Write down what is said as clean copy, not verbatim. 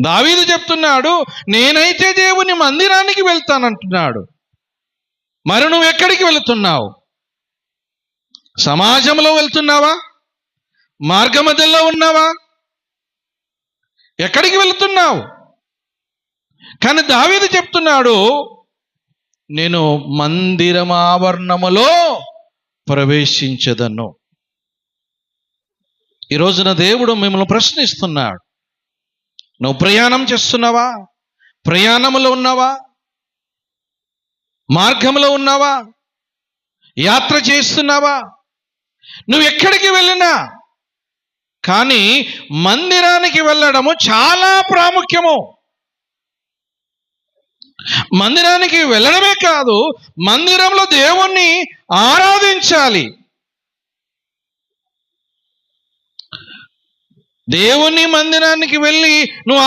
దావీదు చెప్తున్నాడు, నేనైతే దేవుని మందిరానికి వెళ్తానంటున్నాడు. మరి నువ్వు ఎక్కడికి వెళుతున్నావు? సమాజంలో వెళ్తున్నావా? మార్గమధ్యలో ఉన్నావా? ఎక్కడికి వెళుతున్నావు? కానీ దావీదు చెప్తున్నాడు, నేను మందిరం ఆవరణములో ప్రవేశించదను. ఈ రోజున దేవుడు మిమ్మల్ని ప్రశ్నిస్తున్నాడు. నువ్వు ప్రయాణం చేస్తున్నావా? ప్రయాణంలో ఉన్నావా? మార్గంలో ఉన్నావా? యాత్ర చేస్తున్నావా? నువ్వు ఎక్కడికి వెళ్ళినా కానీ మందిరానికి వెళ్ళడము చాలా ప్రాముఖ్యము. మందిరానికి వెళ్ళడమే కాదు, మందిరంలో దేవుణ్ణి ఆరాధించాలి. దేవుని మందిరానికి వెళ్ళి నువ్వు